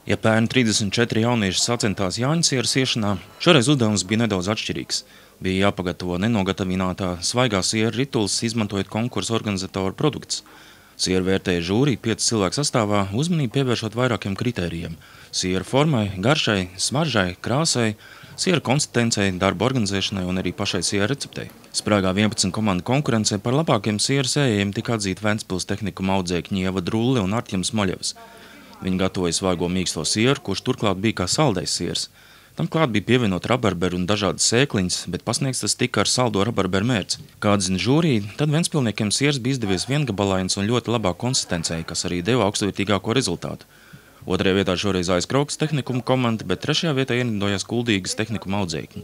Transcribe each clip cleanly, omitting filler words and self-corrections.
Ja pērn 34 jaunieši sacentās Jāņu sieras iešanā, šoreiz uzdevums bija nedaudz atšķirīgs. Bija jāpagatavo nenogatavinātā svaigā siera rituls, izmantojot konkursu organizatoru produkts. Sieru vērtēja žūrija 5 cilvēku sastāvā, uzmanību pievēršot vairākiem kritērijiem – siera formai, garšai, smaržai, krāsai, siera konsistencei, darba organizēšanai un arī pašai siera receptei. Sprāgā 11 komandu konkurencē par labākiem sieras ējiem tika atzīti Ventspils tehnikuma audzēkņi Ieva Drulle un Artjams Moļevs. Viņi gatavoja svaigo mīksto sieru, kurš turklāt bija kā saldais siers. Tam klāt bija pievienot rabarberu un dažādas sēkliņas, bet pasniegts tas tika ar saldo rabarberu mērci. Kā atzina žūrija, tad Ventspilniekiem siers bija izdevies viengabalains un ļoti labā konsistencei, kas arī deva augstvērtīgāko rezultātu. Otrajā vietā šoreiz aizkrauks tehnikuma komanda, bet trešajā vietā ienidojās Kuldīgas tehnikuma audzēkņi.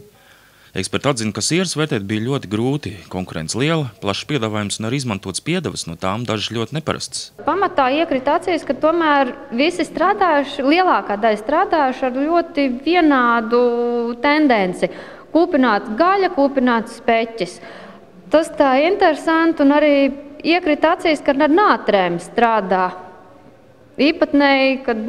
Eksperti atzina, ka sierus vērtēt bija ļoti grūti, konkurence liela, plašs piedāvājums un arī izmantots piedevas, no tām dažas ļoti neparastas. Pamatā iekrita acīs, ka tomēr visi strādājuši, lielākā daļa strādājuši ar ļoti vienādu tendenci. Kūpināt gaļa, kūpināt speķis. Tas tā interesanti un arī iekrita acīs, ka ar nātrēm strādā. Īpatnēji, kad,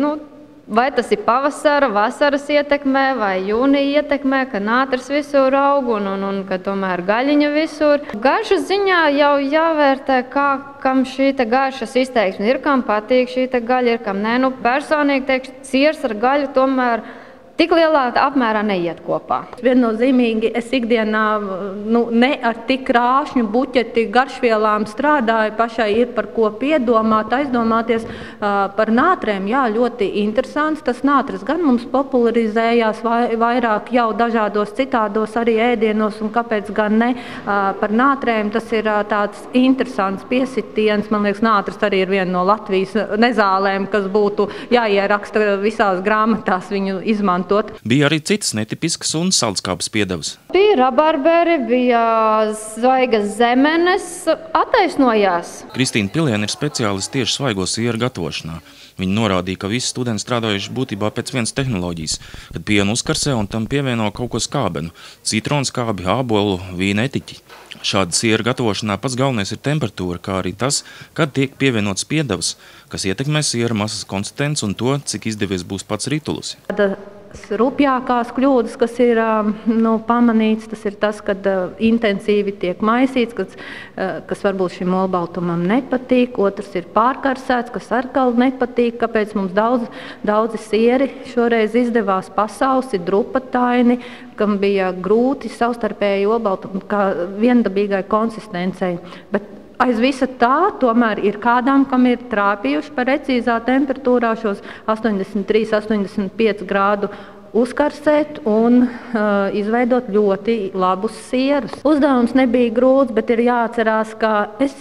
vai tas ir pavasara, vasaras ietekmē vai jūnija ietekmē, ka nātris visur aug un ka tomēr gaļiņa visur. Garšas ziņā jau jāvērtē, kam šī garšas izteiksme ir, kam patīk šī gaļa, ir kam nē. Personīgi teikšu, siers ar gaļu tomēr tik lielā apmērā neiet kopā. Viennozīmīgi es ikdienā ne ar tik krāšņu buķeti garšvielām strādāju, pašai ir par ko piedomāt, aizdomāties par nātrēm. Jā, ļoti interesants. Tas nātris gan mums popularizējās vairāk jau dažādos citādos arī ēdienos, un kāpēc gan ne par nātrēm. Tas ir tāds interesants piesitiens. Man liekas, nātris arī ir viena no Latvijas nezālēm, kas būtu jāieraksta visās grāmatās viņu izmantot. Bija arī citas netipiskas un saldskābes piedevas. Bija rabarberi, bija svaigas zemenes, attaisnojās. Kristīna Piliena ir speciālists tieši svaigo sieru gatavošanā. Viņa norādīja, ka visi studenti strādājuši būtībā pēc vienas tehnoloģijas, kad pienu uzkarsē un tam pievieno kaut ko skābenu – citronskābi, ābolu, vīna etiķi. Šāda siera gatavošanā pats galvenais ir temperatūra, kā arī tas, kad tiek pievienots piedevas, kas ietekmē siera masas konsistenci un to, cik izdevies būs pats ritulis. Rupjākās kļūdas, kas ir pamanīts, tas ir tas, kad intensīvi tiek maisīts, kas varbūt šim olbaltumam nepatīk. Otrs ir pārkarsēts, kas atkal nepatīk, kāpēc mums daudzi sieri šoreiz izdevās pasausi, drupataini, kam bija grūti savstarpēji olbaltumu kā viendabīgai konsistencei. Bet aiz visa tā tomēr ir kādām, kam ir trāpījuši precīzā temperatūrā šos 83–85 grādu uzkarsēt un izveidot ļoti labus sierus. Uzdevums nebija grūts, bet ir jāatcerās, ka es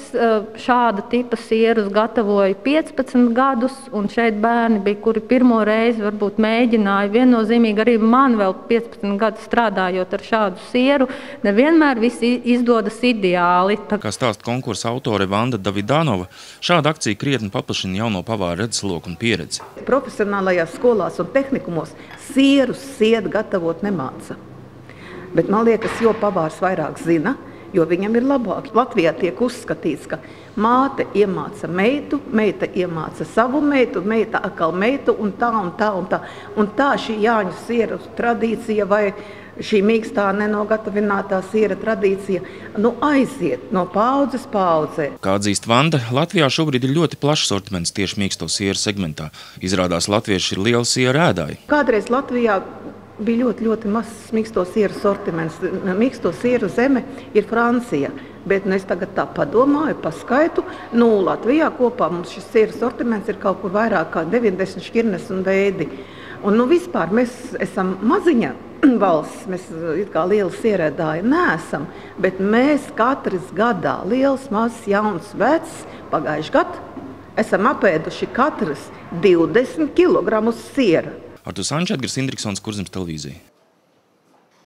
šāda tipa sierus gatavoju 15 gadus, un šeit bērni bija, kuri pirmo reizi varbūt mēģināja. Viennozīmīgi arī man vēl 15 gadus strādājot ar šādu sieru, nevienmēr viss izdodas ideāli. Kā stāsta konkursa autore Vanda Davidānova, šāda akcija krietni paplašina jauno pavāru redzesloku un pieredzi. Profesionālajās skolās un tehnikumos sierus gatavot nemāca. Bet man liekas, jo pavārs vairāk zina, jo viņam ir labāk. Latvijā tiek uzskatīts, ka māte iemāca meitu, meita iemāca savu meitu, meita atkal meitu un tā un tā un tā. Un tā šī Jāņu sieru tradīcija vai šī mīkstā nenogatavinātā siera tradīcija aiziet no paudzes paudzē. Kā atzīst Vanda, Latvijā šobrīd ir ļoti plašs sortiments tieši mīksto sieru segmentā. Izrādās, latvieši ir lieli sieru ēdāji. Kādreiz Latvijā bija ļoti mazs mīksto sieru sortiments. Mīksto sieru zeme ir Francija. Bet es tagad tā padomāju, paskaitu. Latvijā kopā mums šis sieru sortiments ir kaut kur vairāk kā 90 šķirnes un veidi. Un vispār mēs esam maziņa valsts, mēs it kā lieli sierēdāji neesam, bet mēs katrs gadā, liels, mazs, jauns, vecs, pagājuši gadu, esam apēduši katrs 20 kilogramus siera. Artūrs Ančs, Edgars Indriksons, Kurzemes televīzija.